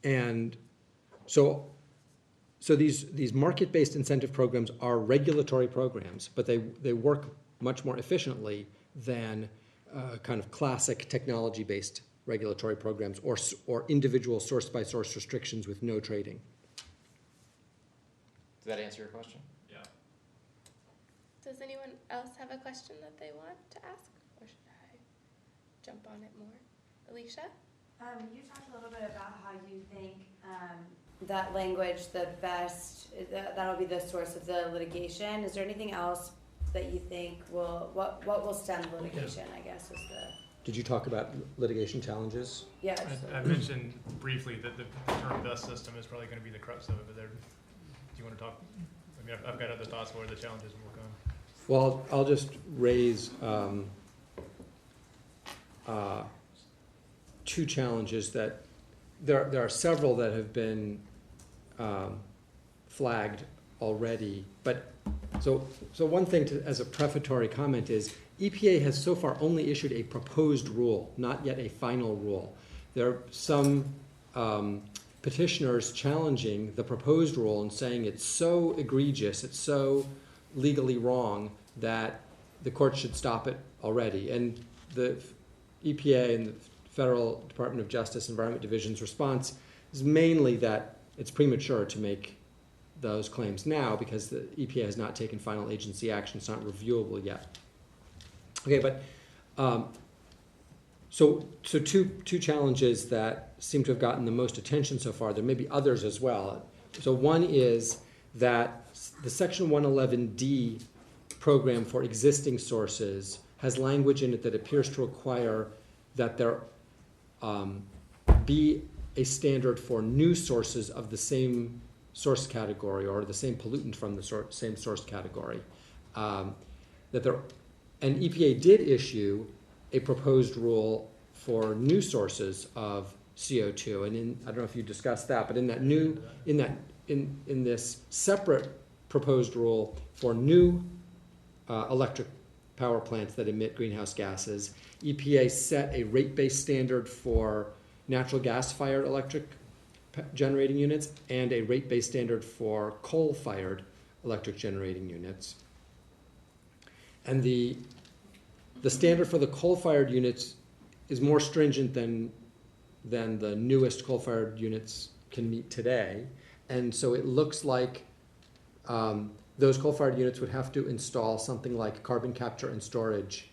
And so these market-based incentive programs are regulatory programs, but they work much more efficiently than kind of classic technology-based regulatory programs or individual source-by-source restrictions with no trading. Does that answer your question? Yeah. Does anyone else have a question that they want to ask? Or should I jump on it more? Alicia? You talked a little bit about how you think that language, that'll be the source of the litigation. Is there anything else that you think what will stem litigation, I guess, is the... Did you talk about litigation challenges? Yes. I mentioned briefly that the term best system is probably going to be the crux of it, but do you want to talk? I mean, I've got other thoughts where the challenges will come. Well, I'll just raise two challenges that there are several that have been flagged already. But so one thing as a prefatory comment is EPA has so far only issued a proposed rule, not yet a final rule. There are some petitioners challenging the proposed rule and saying it's so egregious, it's so legally wrong that the court should stop it already. And the EPA and the Federal Department of Justice Environment Division's response is mainly that it's premature to make those claims now because the EPA has not taken final agency action. It's not reviewable yet. Okay, but so two challenges that seem to have gotten the most attention so far. There may be others as well. So one is that the Section 111D program for existing sources has language in it that appears to require that be a standard for new sources of the same source category or the same pollutant from the same source category. And EPA did issue a proposed rule for new sources of CO2, and I don't know if you discussed that, but in this separate proposed rule for new electric power plants that emit greenhouse gases, EPA set a rate-based standard for natural gas-fired electric generating units and a rate-based standard for coal-fired electric generating units. And the standard for the coal-fired units is more stringent than the newest coal-fired units can meet today. And so it looks like those coal-fired units would have to install something like carbon capture and storage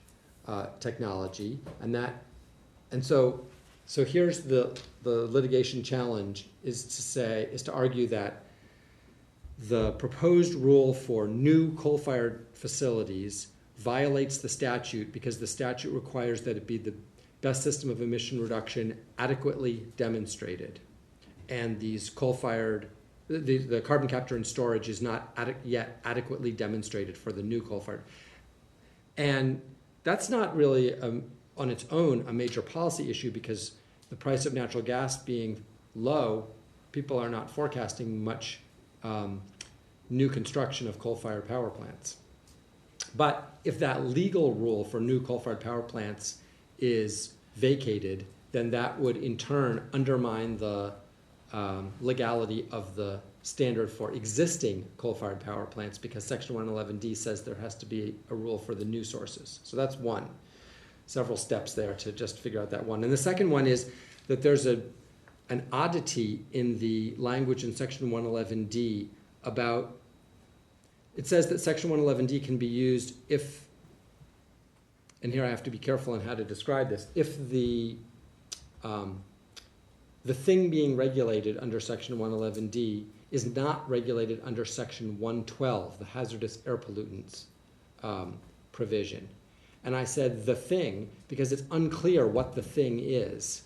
technology. And so here's the litigation challenge is to argue that the proposed rule for new coal-fired facilities violates the statute because the statute requires that it be the best system of emission reduction adequately demonstrated. And these coal-fired, the carbon capture and storage is not yet adequately demonstrated for the new coal-fired. And that's not really, on its own, a major policy issue because the price of natural gas being low, people are not forecasting much new construction of coal-fired power plants. But if that legal rule for new coal-fired power plants is vacated, then that would in turn undermine the legality of the standard for existing coal-fired power plants because Section 111D says there has to be a rule for the new sources. So that's one. Several steps there to just figure out that one. And the second one is that there's an oddity in the language in Section 111D about, it says that Section 111D can be used if, and here I have to be careful on how to describe this, if the thing being regulated under Section 111D is not regulated under Section 112, the hazardous air pollutants provision. And I said the thing because it's unclear what the thing is.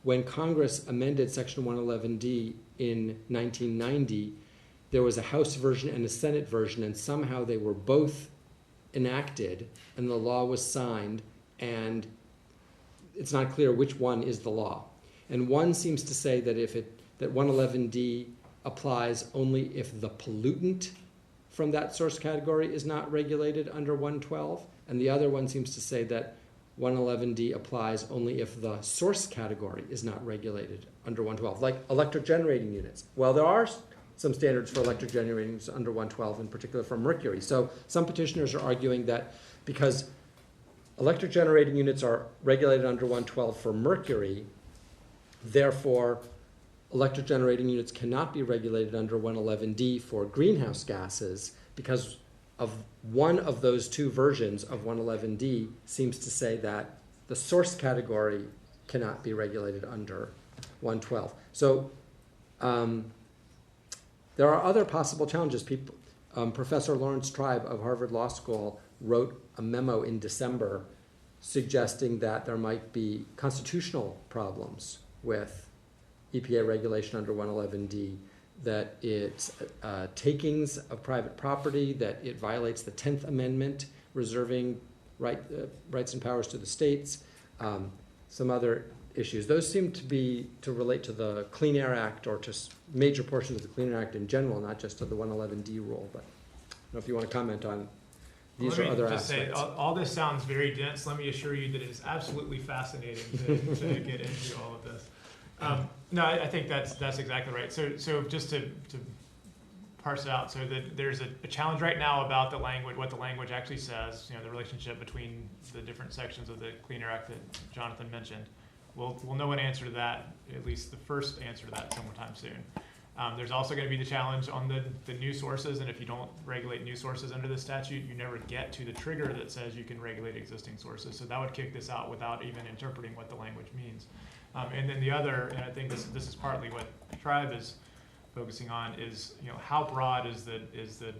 When Congress amended Section 111D in 1990, there was a House version and a Senate version, and somehow they were both enacted, and the law was signed, and it's not clear which one is the law. And one seems to say that that 111D applies only if the pollutant from that source category is not regulated under 112, and the other one seems to say that 111D applies only if the source category is not regulated under 112, like electric generating units. Well, there are some standards for electric generating units under 112, in particular for mercury. So some petitioners are arguing that because electric generating units are regulated under 112 for mercury, therefore electric generating units cannot be regulated under 111D for greenhouse gases because of one of those two versions of 111D seems to say that the source category cannot be regulated under 112. So there are other possible challenges. Professor Lawrence Tribe of Harvard Law School wrote a memo in December suggesting that there might be constitutional problems with EPA regulation under 111D, that it's takings of private property, that it violates the 10th Amendment, reserving rights and powers to the states, some other issues. Those seem to relate to the Clean Air Act or to major portions of the Clean Air Act in general, not just to the 111D rule. But I don't know if you want to comment on these or other aspects. Let me just say, all this sounds very dense. Let me assure you that it is absolutely fascinating to get into all of this. No, I think that's exactly right. So just to parse it out, so that there's a challenge right now about the language, what the language actually says, the relationship between the different sections of the Clean Air Act that Jonathan mentioned. We'll know an answer to that, at least the first answer to that sometime soon. There's also going to be the challenge on the new sources, and if you don't regulate new sources under the statute, you never get to the trigger that says you can regulate existing sources. So that would kick this out without even interpreting what the language means. And then the other, and I think this is partly what Tribe is focusing on, is how broad is the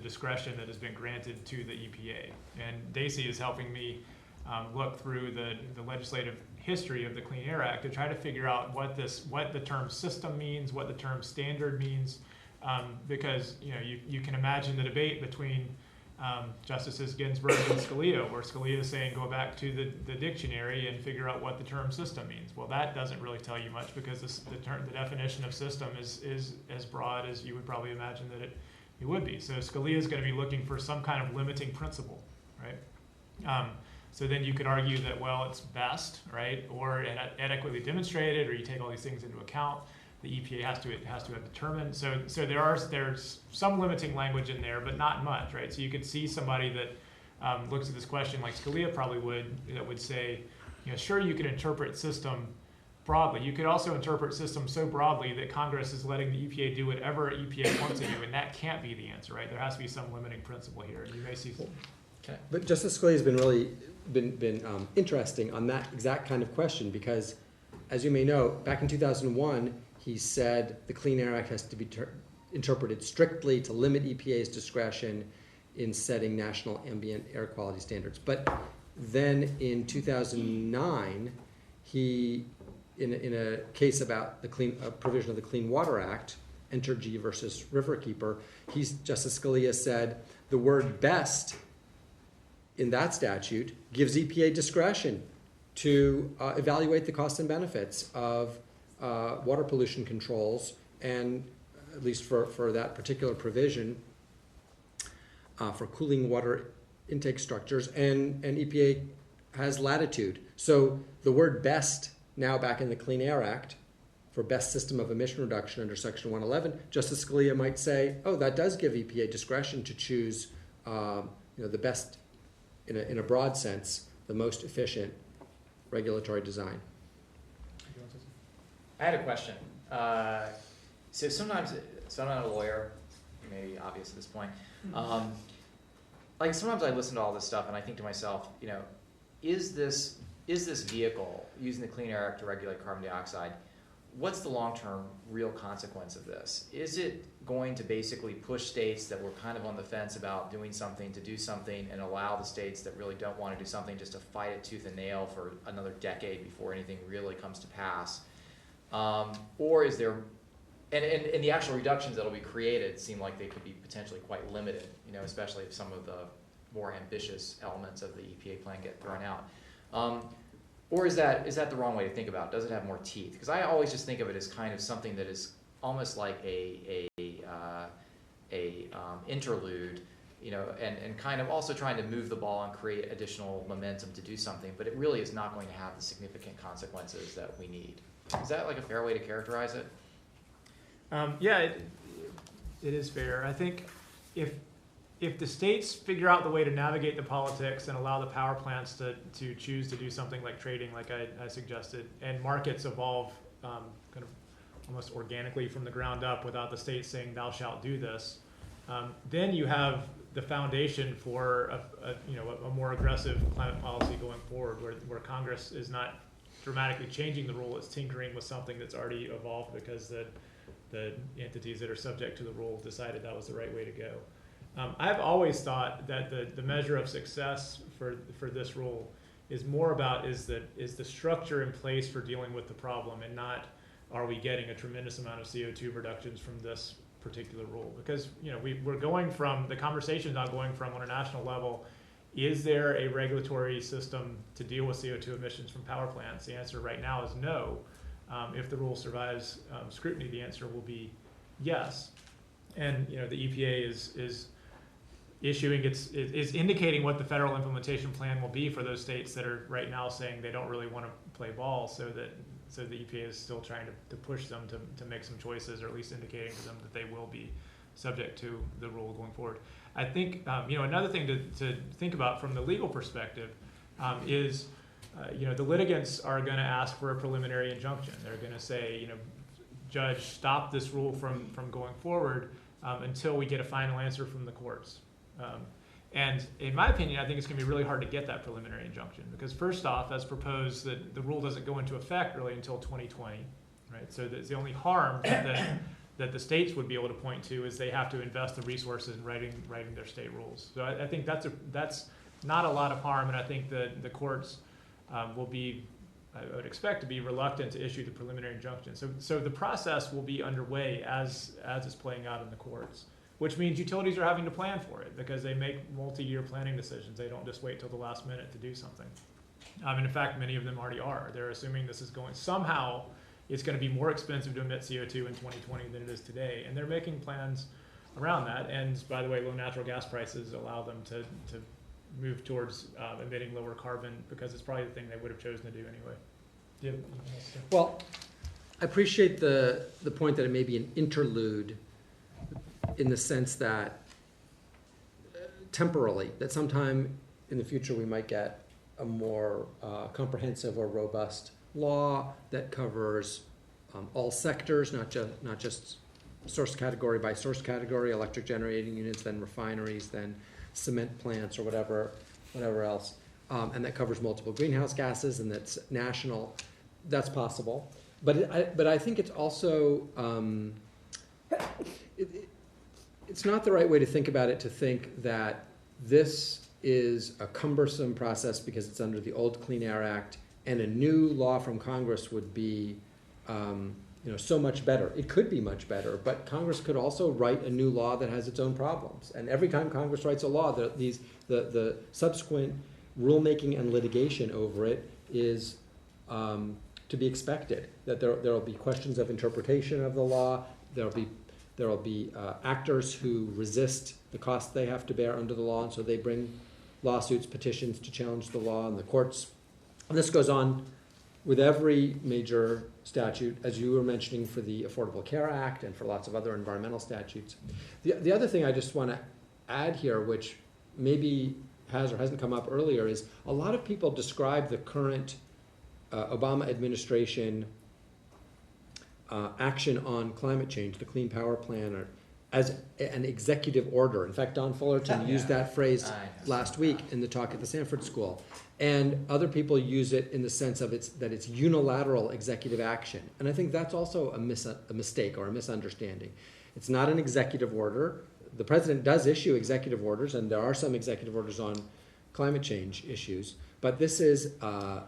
discretion that has been granted to the EPA. And Daisy is helping me look through the legislative history of the Clean Air Act to try to figure out what the term system means, what the term standard means, because you can imagine the debate between Justices Ginsburg and Scalia, where Scalia is saying go back to the dictionary and figure out what the term system means. Well, that doesn't really tell you much because the definition of system is as broad as you would probably imagine that it would be. So Scalia is going to be looking for some kind of limiting principle, right? So then you could argue that, well, it's best, right, or adequately demonstrated, or you take all these things into account. The EPA has to have determined. So there's some limiting language in there, but not much, right? So you could see somebody that looks at this question like Scalia probably would, that would say, sure, you can interpret system broadly. You could also interpret system so broadly that Congress is letting the EPA do whatever EPA wants to do, and that can't be the answer, right? There has to be some limiting principle here. You may see. Okay. But Justice Scalia has been really interesting on that exact kind of question because, as you may know, back in 2001, he said the Clean Air Act has to be interpreted strictly to limit EPA's discretion in setting national ambient air quality standards. But then in 2009, he, in a case about the provision of the Clean Water Act, Entergy versus Riverkeeper, Justice Scalia said the word best in that statute gives EPA discretion to evaluate the costs and benefits of water pollution controls, and at least for that particular provision, for cooling water intake structures, and EPA has latitude. So the word best now back in the Clean Air Act for best system of emission reduction under Section 111, Justice Scalia might say, oh, that does give EPA discretion to choose the best, in a broad sense, the most efficient regulatory design. I had a question. So I'm not a lawyer, maybe obvious at this point. Like sometimes I listen to all this stuff and I think to myself, is this vehicle using the Clean Air Act to regulate carbon dioxide? What's the long-term real consequence of this? Is it going to basically push states that were kind of on the fence about doing something to do something and allow the states that really don't want to do something just to fight it tooth and nail for another decade before anything really comes to pass? Or is there, and the actual reductions that will be created seem like they could be potentially quite limited, especially if some of the more ambitious elements of the EPA plan get thrown out. Or is that the wrong way to think about it? Does it have more teeth? Because I always just think of it as kind of something that is almost like a interlude, and kind of also trying to move the ball and create additional momentum to do something, but it really is not going to have the significant consequences that we need. Is that like a fair way to characterize it? Yeah, it is fair. I think if the states figure out the way to navigate the politics and allow the power plants to choose to do something like trading, like I suggested, and markets evolve kind of almost organically from the ground up without the state saying thou shalt do this, then you have the foundation for a more aggressive climate policy going forward, where Congress is not dramatically changing the rule, it's tinkering with something that's already evolved because the entities that are subject to the rule decided that was the right way to go. I've always thought that the measure of success for this rule is more about is the structure in place for dealing with the problem, and not are we getting a tremendous amount of CO2 reductions from this particular rule. Because we're going from, the conversation now going from on a national level, is there a regulatory system to deal with CO2 emissions from power plants? The answer right now is no. If the rule survives scrutiny, the answer will be yes. And the EPA is issuing is indicating what the federal implementation plan will be for those states that are right now saying they don't really want to play ball, so the EPA is still trying to push them to make some choices, or at least indicating to them that they will be subject to the rule going forward. I think another thing to think about from the legal perspective is the litigants are going to ask for a preliminary injunction. They're going to say, Judge, stop this rule from going forward until we get a final answer from the courts. And in my opinion, I think it's going to be really hard to get that preliminary injunction, because first off, as proposed, that the rule doesn't go into effect really until 2020, right? So the only harm that the states would be able to point to is they have to invest the resources in writing their state rules. So I think that's not a lot of harm, and I think the courts will be, I would expect to be reluctant to issue the preliminary injunction. So the process will be underway as it's playing out in the courts, which means utilities are having to plan for it because they make multi-year planning decisions. They don't just wait till the last minute to do something. And in fact, many of them already are. They're assuming this is going, somehow it's going to be more expensive to emit CO2 in 2020 than it is today. And they're making plans around that. And by the way, low natural gas prices allow them to move towards emitting lower carbon because it's probably the thing they would have chosen to do anyway. Well, I appreciate the point that it may be an interlude in the sense that temporally, that sometime in the future we might get a more comprehensive or robust law that covers all sectors, not just source category by source category, electric generating units, then refineries, then cement plants or whatever else, and that covers multiple greenhouse gases and that's national. That's possible, but I think it's also it's not the right way to think about it to think that this is a cumbersome process because it's under the old Clean Air Act and a new law from Congress would be so much better. It could be much better, but Congress could also write a new law that has its own problems. And every time Congress writes a law, the subsequent rulemaking and litigation over it is to be expected. That there will be questions of interpretation of the law. There will be actors who resist the costs they have to bear under the law, and so they bring lawsuits, petitions to challenge the law in the courts. And this goes on with every major statute, as you were mentioning for the Affordable Care Act and for lots of other environmental statutes. The other thing I just want to add here, which maybe has or hasn't come up earlier, is a lot of people describe the current Obama administration action on climate change, the Clean Power Plan, as an executive order. In fact, Don Fullerton used that phrase last week in the talk at the Sanford School. And other people use it in the sense of that it's unilateral executive action. And I think that's also a mistake or a misunderstanding. It's not an executive order. The president does issue executive orders, and there are some executive orders on climate change issues. But this is an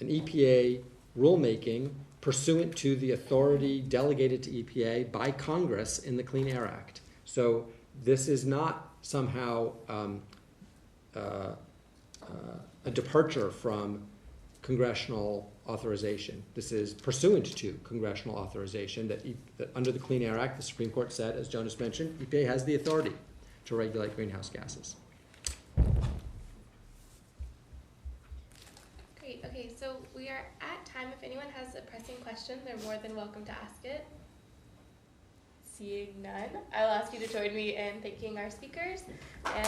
EPA rulemaking pursuant to the authority delegated to EPA by Congress in the Clean Air Act. So this is not somehow a departure from congressional authorization. This is pursuant to congressional authorization that under the Clean Air Act, the Supreme Court said, as Jonas mentioned, EPA has the authority to regulate greenhouse gases. Great. Okay, so we are at time. If anyone has a pressing question, they're more than welcome to ask it. Seeing none, I'll ask you to join me in thanking our speakers. And